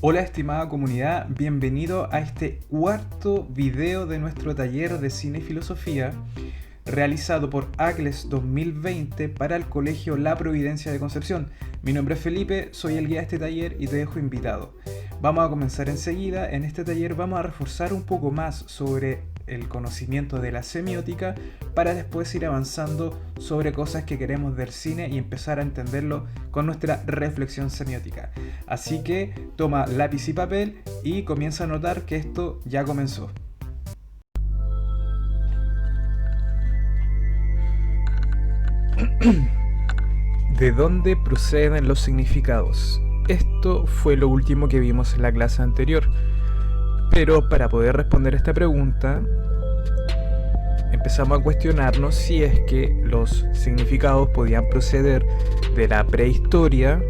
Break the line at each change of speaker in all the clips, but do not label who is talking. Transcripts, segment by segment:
Hola estimada comunidad, bienvenido a este cuarto video de nuestro taller de cine y filosofía realizado por ACLES 2020 para el Colegio La Providencia de Concepción. Mi nombre es Felipe, soy el guía de este taller y te dejo invitado. Vamos a comenzar enseguida. En este taller vamos a reforzar un poco más sobre el conocimiento de la semiótica para después ir avanzando sobre cosas que queremos del cine y empezar a entenderlo con nuestra reflexión semiótica. Así que toma lápiz y papel y comienza a notar que esto ya comenzó. ¿De dónde proceden los significados? Esto fue lo último que vimos en la clase anterior. Pero para poder responder esta pregunta, empezamos a cuestionarnos si es que los significados podían proceder de la prehistoria,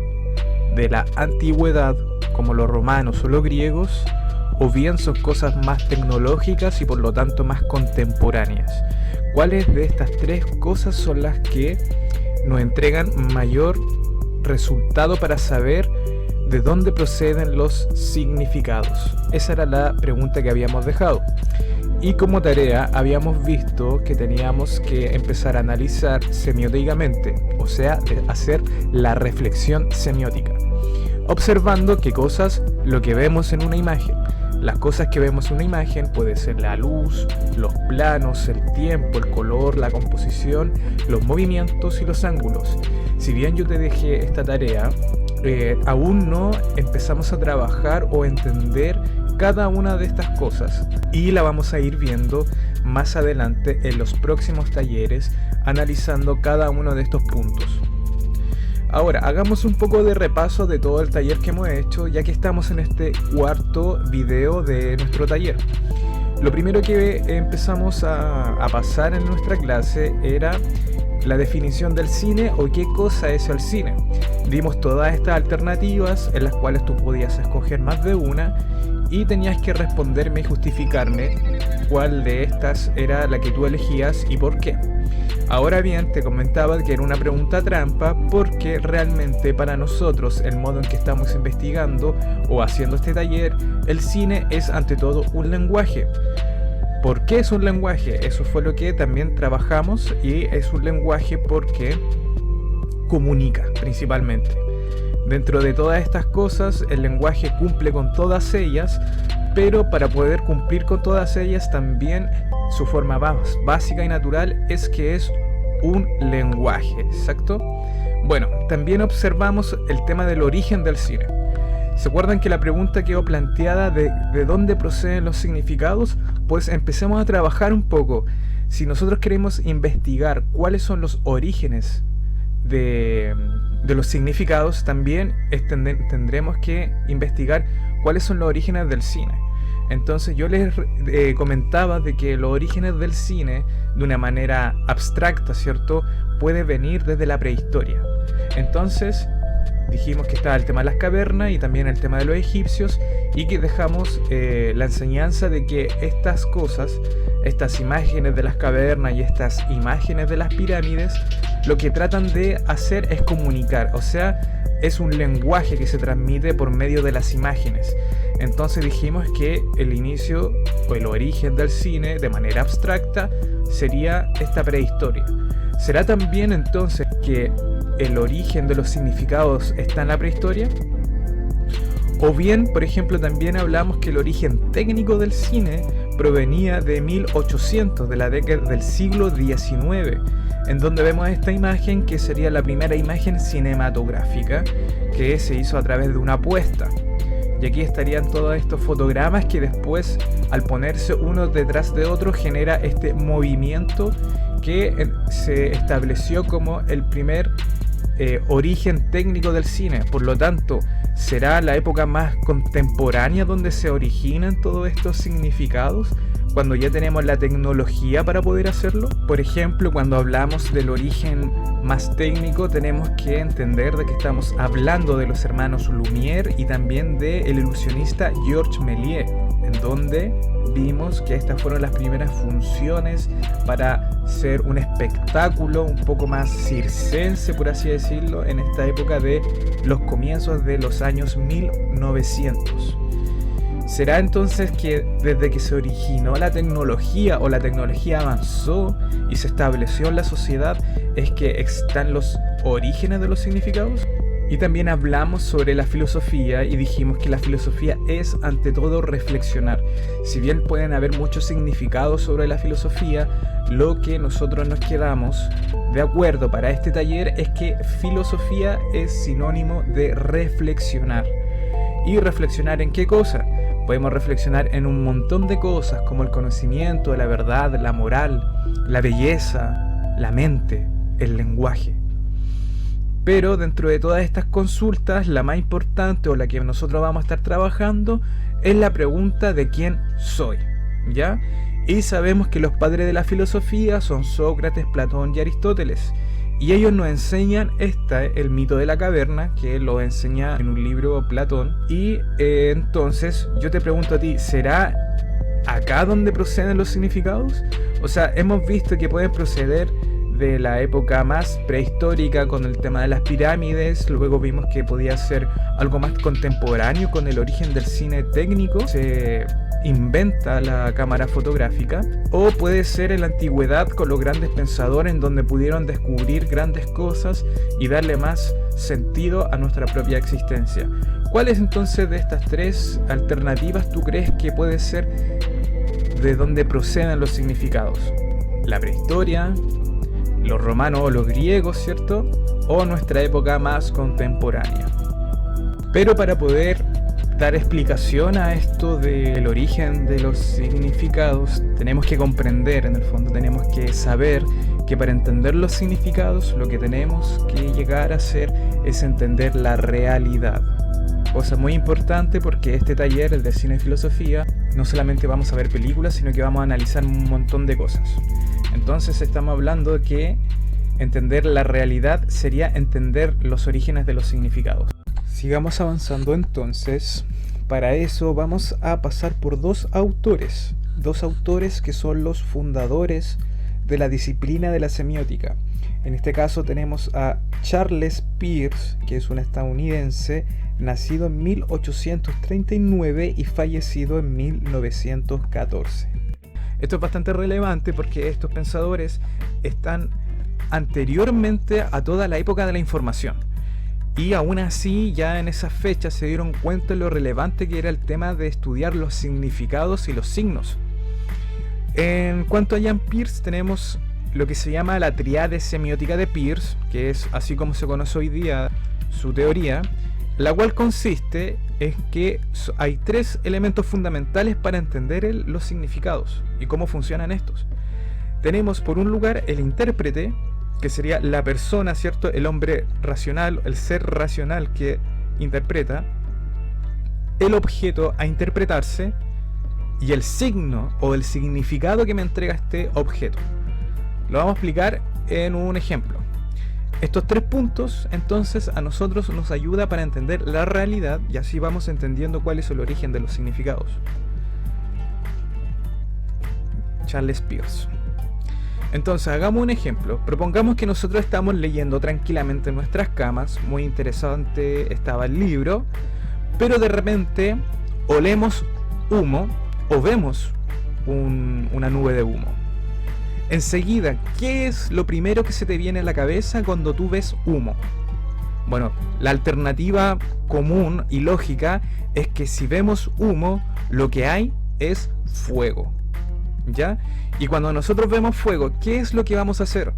de la antigüedad, como los romanos o los griegos, o bien son cosas más tecnológicas y por lo tanto más contemporáneas. ¿Cuáles de estas tres cosas son las que nos entregan mayor resultado para saber de dónde proceden los significados? Esa era la pregunta que habíamos dejado. Y como tarea habíamos visto que teníamos que empezar a analizar semióticamente, o sea, hacer la reflexión semiótica, observando qué cosas lo que vemos en una imagen. Las cosas que vemos en una imagen puede ser la luz, los planos, el tiempo, el color, la composición, los movimientos y los ángulos. Si bien yo te dejé esta tarea, aún no empezamos a trabajar o entender cada una de estas cosas y la vamos a ir viendo más adelante en los próximos talleres, analizando cada uno de estos puntos. Ahora, hagamos un poco de repaso de todo el taller que hemos hecho, ya que estamos en este cuarto video de nuestro taller. Lo primero que empezamos a pasar en nuestra clase era la definición del cine o qué cosa es el cine. Dimos todas estas alternativas en las cuales tú podías escoger más de una y tenías que responderme y justificarme cuál de estas era la que tú elegías y por qué. Ahora bien, te comentaba que era una pregunta trampa porque realmente para nosotros el modo en que estamos investigando o haciendo este taller, el cine es ante todo un lenguaje. ¿Por qué es un lenguaje? Eso fue lo que también trabajamos y es un lenguaje porque comunica principalmente. Dentro de todas estas cosas, el lenguaje cumple con todas ellas, pero para poder cumplir con todas ellas también su forma más básica y natural es que es un lenguaje, ¿exacto? Bueno, también observamos el tema del origen del cine. ¿Se acuerdan que la pregunta quedó planteada de dónde proceden los significados? Pues empecemos a trabajar un poco. Si nosotros queremos investigar cuáles son los orígenes de los significados, también tendremos que investigar cuáles son los orígenes del cine. Entonces yo les comentaba de que los orígenes del cine, de una manera abstracta, ¿cierto?, puede venir desde la prehistoria. Entonces dijimos que estaba el tema de las cavernas y también el tema de los egipcios, y que dejamos la enseñanza de que estas cosas, estas imágenes de las cavernas y estas imágenes de las pirámides, lo que tratan de hacer es comunicar, o sea, es un lenguaje que se transmite por medio de las imágenes. Entonces dijimos que el inicio o el origen del cine de manera abstracta sería esta prehistoria. ¿Será también entonces que el origen de los significados está en la prehistoria? O bien, por ejemplo, también hablamos que el origen técnico del cine provenía de 1800, de la década del siglo XIX, en donde vemos esta imagen que sería la primera imagen cinematográfica que se hizo a través de una puesta. Y aquí estarían todos estos fotogramas que después, al ponerse uno detrás de otro, genera este movimiento que se estableció como el primer origen técnico del cine. Por lo tanto, ¿será la época más contemporánea donde se originan todos estos significados? Cuando ya tenemos la tecnología para poder hacerlo. Por ejemplo, cuando hablamos del origen más técnico, tenemos que entender de que estamos hablando de los hermanos Lumière y también del ilusionista Georges Méliès, en donde vimos que estas fueron las primeras funciones para ser un espectáculo un poco más circense, por así decirlo, en esta época de los comienzos de los años 1900. ¿Será entonces que desde que se originó la tecnología o la tecnología avanzó y se estableció en la sociedad es que están los orígenes de los significados? Y también hablamos sobre la filosofía y dijimos que la filosofía es ante todo reflexionar. Si bien pueden haber muchos significados sobre la filosofía, lo que nosotros nos quedamos de acuerdo para este taller es que filosofía es sinónimo de reflexionar. ¿Y reflexionar en qué cosa? Podemos reflexionar en un montón de cosas como el conocimiento, la verdad, la moral, la belleza, la mente, el lenguaje. Pero dentro de todas estas consultas, la más importante o la que nosotros vamos a estar trabajando es la pregunta de quién soy, ¿ya? Y sabemos que los padres de la filosofía son Sócrates, Platón y Aristóteles. Y ellos nos enseñan el mito de la caverna, que lo enseña en un libro Platón. Y entonces yo te pregunto a ti, ¿será acá donde proceden los significados? O sea, hemos visto que pueden proceder de la época más prehistórica con el tema de las pirámides, luego vimos que podía ser algo más contemporáneo con el origen del cine técnico, se inventa la cámara fotográfica, o puede ser en la antigüedad con los grandes pensadores en donde pudieron descubrir grandes cosas y darle más sentido a nuestra propia existencia. ¿Cuáles entonces de estas tres alternativas tú crees que puede ser de donde proceden los significados? ¿La prehistoria, los romanos o los griegos, cierto? ¿O nuestra época más contemporánea? Pero para poder dar explicación a esto del origen de los significados, tenemos que comprender, en el fondo tenemos que saber que para entender los significados lo que tenemos que llegar a hacer es entender la realidad. Cosa muy importante porque este taller, el de cine y filosofía, no solamente vamos a ver películas, sino que vamos a analizar un montón de cosas. Entonces estamos hablando de que entender la realidad sería entender los orígenes de los significados. Sigamos avanzando entonces. Para eso vamos a pasar por dos autores que son los fundadores de la disciplina de la semiótica. En este caso tenemos a Charles Peirce, que es un estadounidense, nacido en 1839 y fallecido en 1914. Esto es bastante relevante porque estos pensadores están anteriormente a toda la época de la información. Y aún así, ya en esas fechas se dieron cuenta de lo relevante que era el tema de estudiar los significados y los signos. En cuanto a Jan Peirce, tenemos lo que se llama la tríade semiótica de Peirce, que es así como se conoce hoy día su teoría, la cual consiste en que hay tres elementos fundamentales para entender los significados y cómo funcionan estos. Tenemos por un lugar el intérprete, que sería la persona, ¿cierto? El hombre racional, el ser racional que interpreta, el objeto a interpretarse y el signo o el significado que me entrega este objeto. Lo vamos a explicar en un ejemplo. Estos tres puntos entonces a nosotros nos ayuda para entender la realidad y así vamos entendiendo cuál es el origen de los significados. Charles Peirce. Entonces hagamos un ejemplo. Propongamos que nosotros estamos leyendo tranquilamente en nuestras camas, muy interesante estaba el libro, pero de repente olemos humo o vemos una nube de humo. Enseguida, ¿qué es lo primero que se te viene a la cabeza cuando tú ves humo? Bueno, la alternativa común y lógica es que si vemos humo, lo que hay es fuego, ¿ya? Y cuando nosotros vemos fuego, ¿qué es lo que vamos a hacer?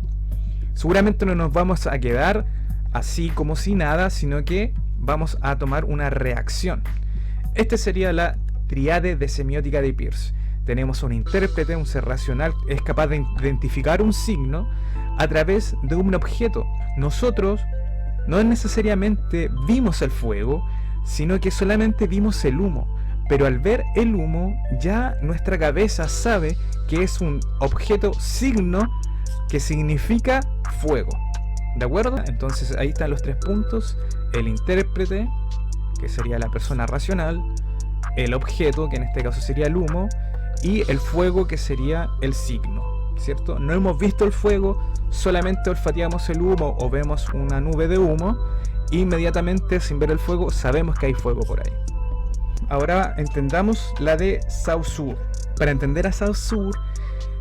Seguramente no nos vamos a quedar así como si nada, sino que vamos a tomar una reacción. Esta sería la tríade de semiótica de Peirce. Tenemos un intérprete, un ser racional, es capaz de identificar un signo a través de un objeto. Nosotros no necesariamente vimos el fuego, sino que solamente vimos el humo. Pero al ver el humo, ya nuestra cabeza sabe que es un objeto signo que significa fuego. ¿De acuerdo? Entonces ahí están los tres puntos. El intérprete, que sería la persona racional, el objeto, que en este caso sería el humo, y el fuego, que sería el signo, ¿cierto? No hemos visto el fuego, solamente olfateamos el humo o vemos una nube de humo, e inmediatamente, sin ver el fuego, sabemos que hay fuego por ahí. Ahora entendamos la de Saussure. Para entender a Saussure,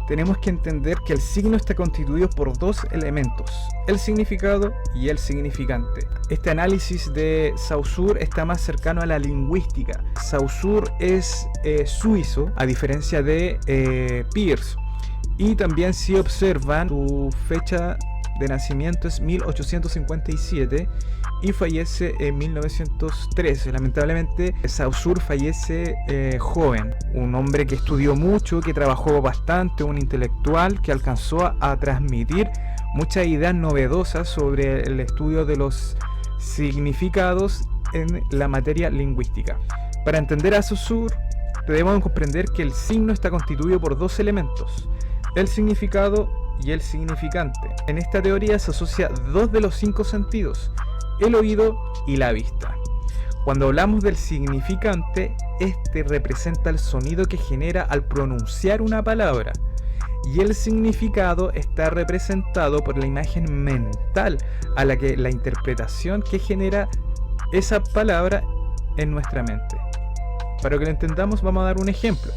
tenemos que entender que el signo está constituido por dos elementos, el significado y el significante. Este análisis de Saussure está más cercano a la lingüística. Saussure es suizo, a diferencia de Peirce. Y también, si observan, su fecha de nacimiento es 1857 y fallece en 1913. Lamentablemente, Saussure fallece joven, un hombre que estudió mucho, que trabajó bastante, un intelectual que alcanzó a transmitir muchas ideas novedosas sobre el estudio de los significados en la materia lingüística. Para entender a Saussure, debemos comprender que el signo está constituido por dos elementos, el significado y el significante. En esta teoría se asocia dos de los cinco sentidos, el oído y la vista. Cuando hablamos del significante, este representa el sonido que genera al pronunciar una palabra, y el significado está representado por la imagen mental a la interpretación que genera esa palabra en nuestra mente. Para que lo entendamos, vamos a dar un ejemplo.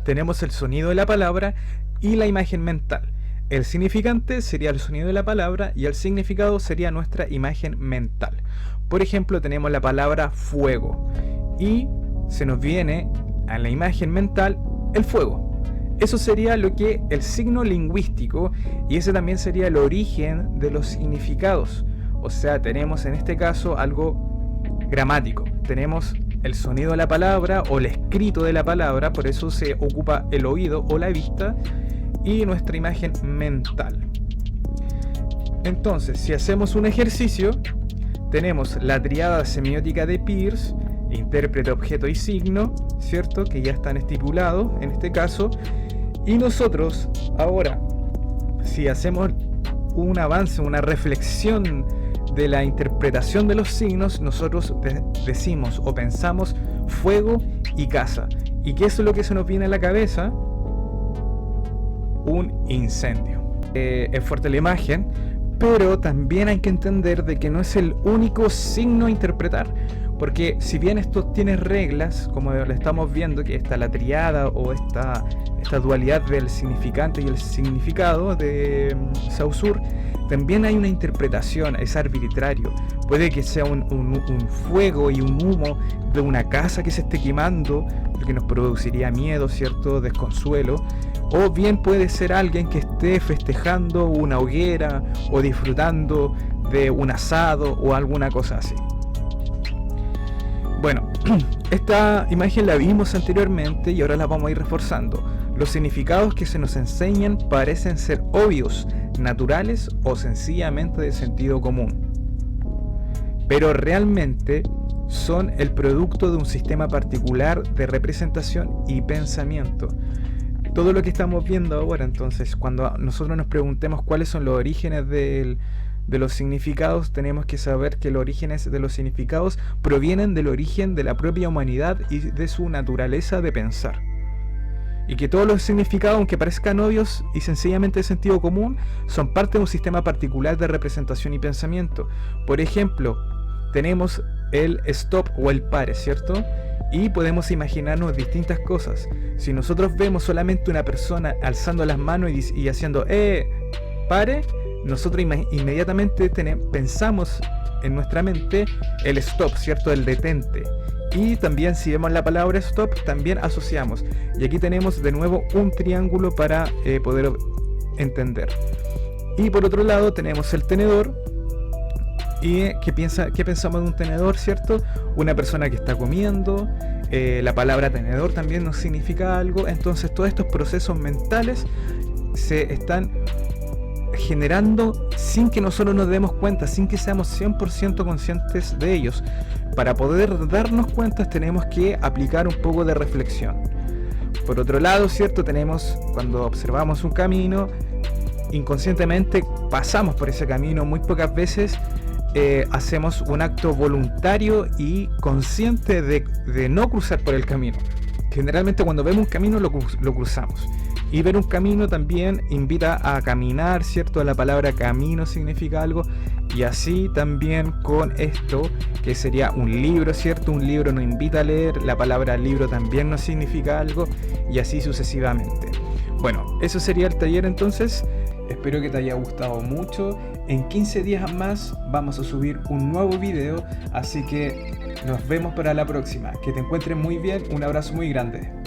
Tenemos el sonido de la palabra y la imagen mental. El significante sería el sonido de la palabra y el significado sería nuestra imagen mental. Por ejemplo, tenemos la palabra fuego y se nos viene a la imagen mental el fuego. Eso sería lo que el signo lingüístico, y ese también sería el origen de los significados. O sea, tenemos en este caso algo gramático. Tenemos el sonido de la palabra o el escrito de la palabra, por eso se ocupa el oído o la vista, y nuestra imagen mental. Entonces, si hacemos un ejercicio, tenemos la tríada semiótica de Peirce, intérprete, objeto y signo, ¿cierto? Que ya están estipulados en este caso. Y nosotros, ahora, si hacemos un avance, una reflexión de la interpretación de los signos, nosotros decimos o pensamos fuego y casa. ¿Y qué es lo que se nos viene a la cabeza? Un incendio. Es fuerte la imagen, pero también hay que entender de que no es el único signo a interpretar, porque si bien esto tiene reglas, como lo estamos viendo, que está la triada o esta dualidad del significante y el significado de Saussure, también hay una interpretación, es arbitrario. Puede que sea un fuego y un humo de una casa que se esté quemando, lo que nos produciría miedo, ¿cierto? Desconsuelo. O bien puede ser alguien que esté festejando una hoguera o disfrutando de un asado o alguna cosa así. Bueno, esta imagen la vimos anteriormente y ahora la vamos a ir reforzando. Los significados que se nos enseñan parecen ser obvios, naturales o sencillamente de sentido común, pero realmente son el producto de un sistema particular de representación y pensamiento. Todo lo que estamos viendo ahora, entonces, cuando nosotros nos preguntemos cuáles son los orígenes de los significados, tenemos que saber que los orígenes de los significados provienen del origen de la propia humanidad y de su naturaleza de pensar. Y que todos los significados, aunque parezcan obvios y sencillamente de sentido común, son parte de un sistema particular de representación y pensamiento. Por ejemplo, tenemos el stop o el pare, ¿cierto? Y podemos imaginarnos distintas cosas. Si nosotros vemos solamente una persona alzando las manos y haciendo pare, nosotros inmediatamente pensamos en nuestra mente el stop, ¿cierto? El detente. Y también si vemos la palabra stop, también asociamos. Y aquí tenemos de nuevo un triángulo para poder entender. Y por otro lado tenemos el tenedor. ¿Y qué pensamos de un tenedor, cierto? Una persona que está comiendo. La palabra tenedor también nos significa algo. Entonces todos estos procesos mentales se están generando sin que nosotros nos demos cuenta, sin que seamos 100% conscientes de ellos. Para poder darnos cuenta tenemos que aplicar un poco de reflexión. Por otro lado, ¿cierto? Tenemos, cuando observamos un camino, inconscientemente pasamos por ese camino. Muy pocas veces hacemos un acto voluntario y consciente de no cruzar por el camino, generalmente cuando vemos un camino lo cruzamos. Y ver un camino también invita a caminar, ¿cierto? La palabra camino significa algo. Y así también con esto, que sería un libro, ¿cierto? Un libro nos invita a leer, la palabra libro también nos significa algo, y así sucesivamente. Bueno, eso sería el taller entonces. Espero que te haya gustado mucho. En 15 días más vamos a subir un nuevo video, así que nos vemos para la próxima. Que te encuentres muy bien, un abrazo muy grande.